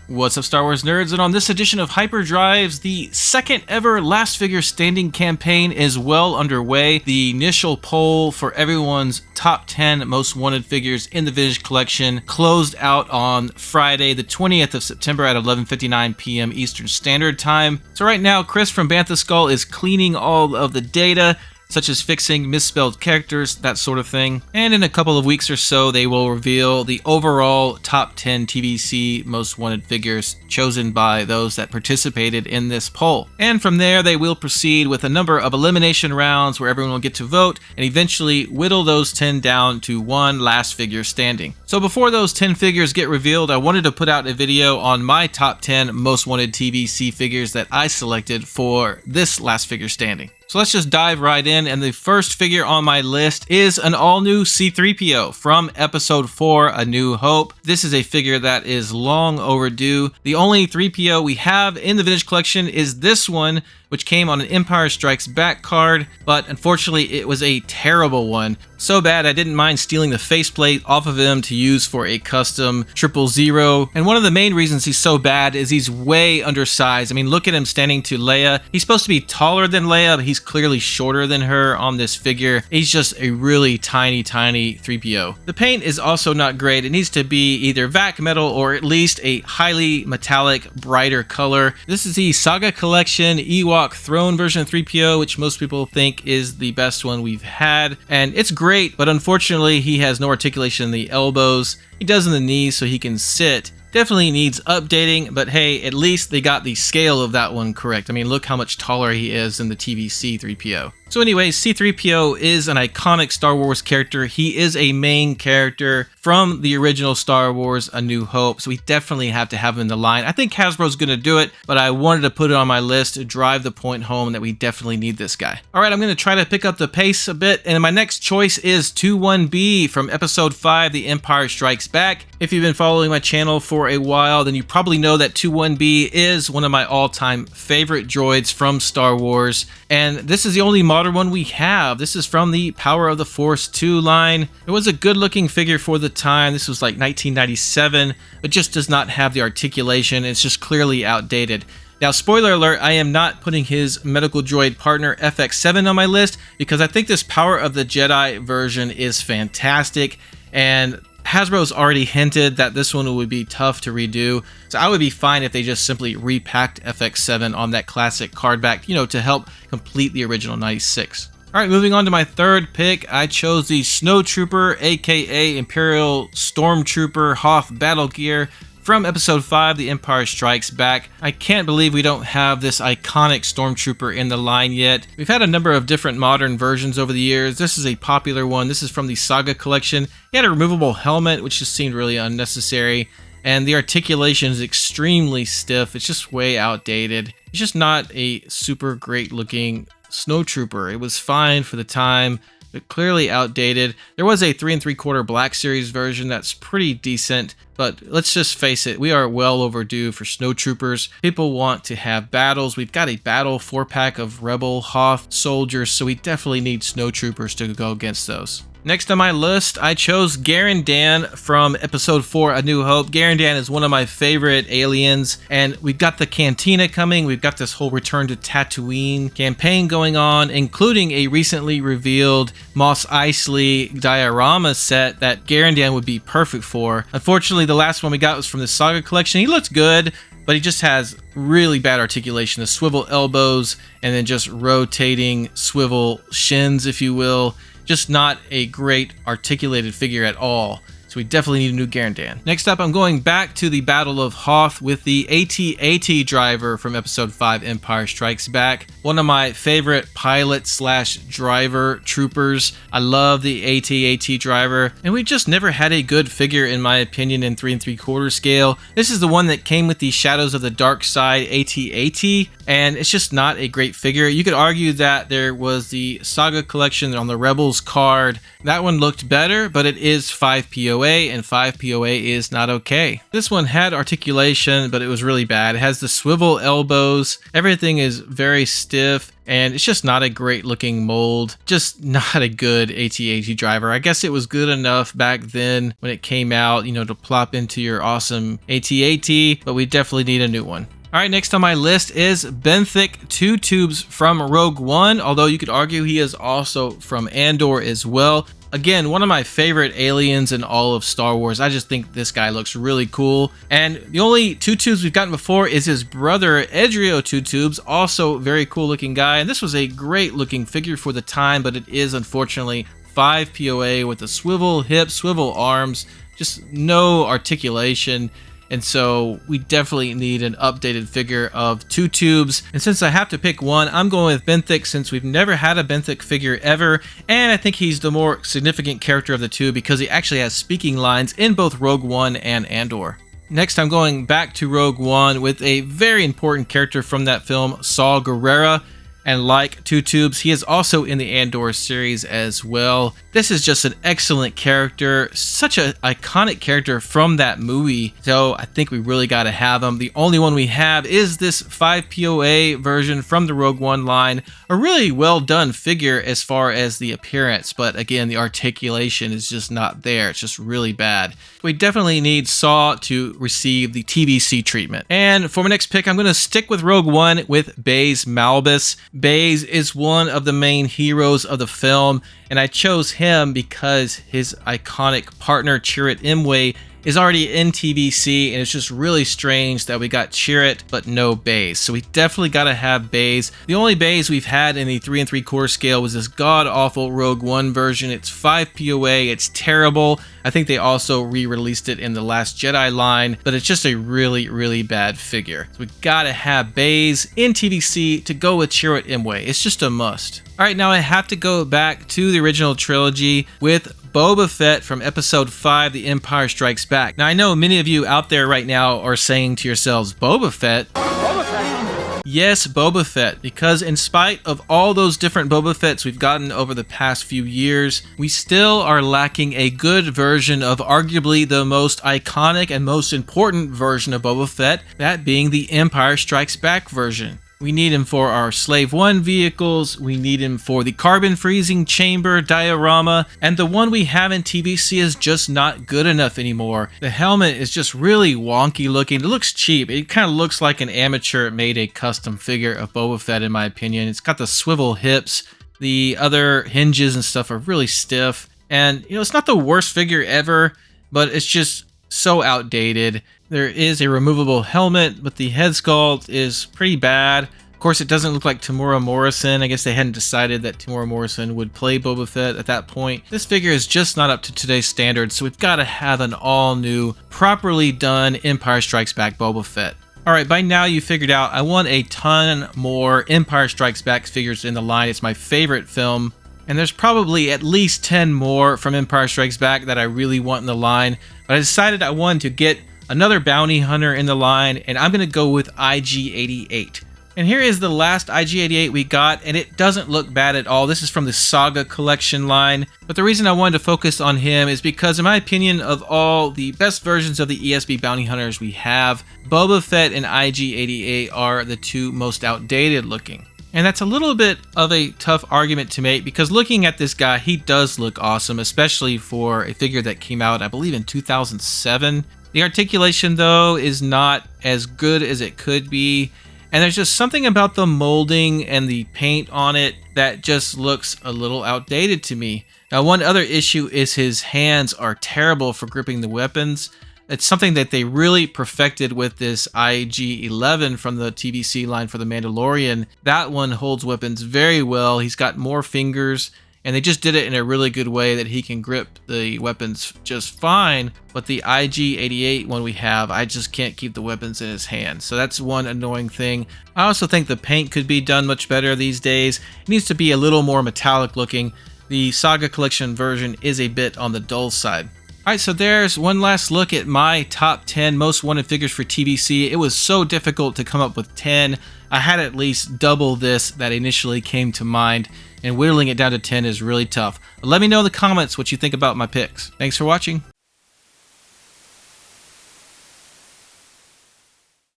What's up, Star Wars nerds? And on this edition of Hyperdrives, the second ever Last Figure Standing campaign is well underway. The initial poll for everyone's top 10 most wanted figures in the Benic collection closed out on Friday, the 20th of September at 11:59 p.m. Eastern Standard Time. So right now, Chris from Bantha Skull is cleaning all of the data, such as fixing misspelled characters, that sort of thing. And in a couple of weeks or so, they will reveal the overall top 10 TVC most wanted figures chosen by those that participated in this poll. And from there, they will proceed with a number of elimination rounds where everyone will get to vote and eventually whittle those 10 down to one last figure standing. So before those 10 figures get revealed, I wanted to put out a video on my top 10 most wanted TVC figures that I selected for this last figure standing. So let's just dive right in, and the first figure on my list is an all-new C-3PO from Episode 4, A New Hope. This is a figure that is long overdue. The only 3PO we have in the Benic collection is this one, which came on an Empire Strikes Back card, but unfortunately it was a terrible one. So bad I didn't mind stealing the faceplate off of him to use for a custom 000. And one of the main reasons he's so bad is he's way undersized. I mean, look at him standing to Leia. He's supposed to be taller than Leia, but he's clearly shorter than her on this figure. He's just a really tiny 3PO. The paint is also not great. It needs to be either vac metal or at least a highly metallic, brighter color. This is the Saga Collection Ewok Throne version of 3PO, which most people think is the best one we've had. And it's great, but unfortunately he has no articulation in the elbows. He does in the knees so he can sit. Definitely needs updating, but hey, at least they got the scale of that one correct. I mean, look how much taller he is than the TVC 3PO. So anyways, C-3PO is an iconic Star Wars character. He is a main character from the original Star Wars A New Hope, so we definitely have to have him in the line. I think Hasbro's going to do it, but I wanted to put it on my list to drive the point home that we definitely need this guy. All right, I'm going to try to pick up the pace a bit, and my next choice is 21B from Episode 5, The Empire Strikes Back. If you've been following my channel for a while, then you probably know that 21B is one of my all-time favorite droids from Star Wars, and this is the only modern one we have. This is from the Power of the Force 2 line. It was a good-looking figure for the time. This was like 1997, but just does not have the articulation. It's just clearly outdated. Now, spoiler alert, I am not putting his medical droid partner FX7 on my list because I think this Power of the Jedi version is fantastic, and Hasbro's already hinted that this one would be tough to redo, so I would be fine if they just simply repacked FX7 on that classic card back, to help complete the original 96. Alright, moving on to my third pick, I chose the Snowtrooper, aka Imperial Stormtrooper Hoth Battle Gear from Episode 5, The Empire Strikes Back. I can't believe we don't have this iconic Stormtrooper in the line yet. We've had a number of different modern versions over the years. This is a popular one. This is from the Saga Collection. He had a removable helmet, which just seemed really unnecessary. And the articulation is extremely stiff. It's just way outdated. It's just not a super great looking Snowtrooper. It was fine for the time, but clearly outdated. There was a 3 3/4 Black Series version that's pretty decent, but let's just face it, we are well overdue for Snowtroopers. People want to have battles. We've got a battle 4-pack of Rebel Hoth soldiers, so we definitely need Snowtroopers to go against those. Next on my list, I chose Garen Dan from Episode 4, A New Hope. Garen Dan is one of my favorite aliens, and we've got the Cantina coming. We've got this whole Return to Tatooine campaign going on, including a recently revealed Mos Eisley diorama set that Garen Dan would be perfect for. Unfortunately, the last one we got was from the Saga Collection. He looked good, but he just has really bad articulation. The swivel elbows and then just rotating swivel shins, if you will. Just not a great articulated figure at all. So we definitely need a new Garen Dan. Next up, I'm going back to the Battle of Hoth with the AT80 Driver from Episode 5, Empire Strikes Back. One of my favorite pilot/driver troopers. I love the AT80 Driver, and we just never had a good figure, in my opinion, in 3 3/4 scale. This is the one that came with the Shadows of the Dark Side AT80, and it's just not a great figure. You could argue that there was the Saga Collection on the Rebels card. That one looked better, but it is 5PO POA, and 5 POA is not okay. This one had articulation, but it was really bad. It has the swivel elbows. Everything is very stiff, and it's just not a great looking mold. Just not a good AT80 driver. I guess it was good enough back then when it came out, you know, to plop into your awesome AT80, but we definitely need a new one. All right, next on my list is Benic 2 Tubes from Rogue One, although you could argue he is also from Andor as well. Again, one of my favorite aliens in all of Star Wars. I just think this guy looks really cool. And the only 2 Tubes we've gotten before is his brother, Edrio 2 Tubes, also very cool looking guy. And this was a great looking figure for the time, but it is unfortunately 5 POA with the swivel hips, swivel arms, just no articulation. And so we definitely need an updated figure of 2 Tubes. And since I have to pick one, I'm going with Benic since we've never had a Benic figure ever. And I think he's the more significant character of the two because he actually has speaking lines in both Rogue One and Andor. Next, I'm going back to Rogue One with a very important character from that film, Saw Gerrera. And like 2 Tubes, he is also in the Andor series as well. This is just an excellent character, such an iconic character from that movie. So I think we really got to have him. The only one we have is this 5 POA version from the Rogue One line. A really well done figure as far as the appearance, but again, the articulation is just not there. It's just really bad. We definitely need Saw to receive the TVC treatment. And for my next pick, I'm going to stick with Rogue One with Baze Malbus. Baze is one of the main heroes of the film, and I chose him because his iconic partner Chirrut Imwe is already in TVC, and it's just really strange that we got Chirrut but no Baze. So we definitely got to have Baze. The only Baze we've had in the 3 3/4 scale was this god-awful Rogue One version. It's 5 POA, it's terrible. I think they also re-released it in the Last Jedi line, but it's just a really, really bad figure. So we gotta have Baze in TVC to go with Chirrut Imwe. It's just a must. All right, now I have to go back to the original trilogy with Boba Fett from Episode 5, The Empire Strikes Back. Now, I know many of you out there right now are saying to yourselves, Boba Fett? Boba Fett? Yes, Boba Fett, because in spite of all those different Boba Fetts we've gotten over the past few years, we still are lacking a good version of arguably the most iconic and most important version of Boba Fett, that being the Empire Strikes Back version. We need him for our Slave One vehicles, we need him for the carbon freezing chamber diorama, and the one we have in TVC is just not good enough anymore. The helmet is just really wonky looking. It looks cheap. It kind of looks like an amateur made a custom figure of Boba Fett in my opinion. It's got the swivel hips. The other hinges and stuff are really stiff. And, you know, it's not the worst figure ever, but it's just so outdated. There is a removable helmet, but the head sculpt is pretty bad. Of course, it doesn't look like Temuera Morrison. I guess they hadn't decided that Temuera Morrison would play Boba Fett at that point. This figure is just not up to today's standards, so we've got to have an all-new, properly done Empire Strikes Back Boba Fett. Alright, by now you figured out I want a ton more Empire Strikes Back figures in the line. It's my favorite film. And there's probably at least 10 more from Empire Strikes Back that I really want in the line. But I decided I wanted to get another bounty hunter in the line, and I'm going to go with IG-88. And here is the last IG-88 we got, and it doesn't look bad at all. This is from the Saga Collection line. But the reason I wanted to focus on him is because, in my opinion, of all the best versions of the ESB bounty hunters we have, Boba Fett and IG-88 are the two most outdated looking. And that's a little bit of a tough argument to make because looking at this guy, he does look awesome, especially for a figure that came out, I believe, in 2007. The articulation, though, is not as good as it could be. And there's just something about the molding and the paint on it that just looks a little outdated to me. Now, one other issue is his hands are terrible for gripping the weapons. It's something that they really perfected with this IG-11 from the TVC line for The Mandalorian. That one holds weapons very well. He's got more fingers, and they just did it in a really good way that he can grip the weapons just fine. But the IG-88 one we have, I just can't keep the weapons in his hand. So that's one annoying thing. I also think the paint could be done much better these days. It needs to be a little more metallic looking. The Saga Collection version is a bit on the dull side. Alright, so there's one last look at my top 10 most wanted figures for TVC. It was so difficult to come up with 10. I had at least double this that initially came to mind, and whittling it down to 10 is really tough. But let me know in the comments what you think about my picks. Thanks for watching.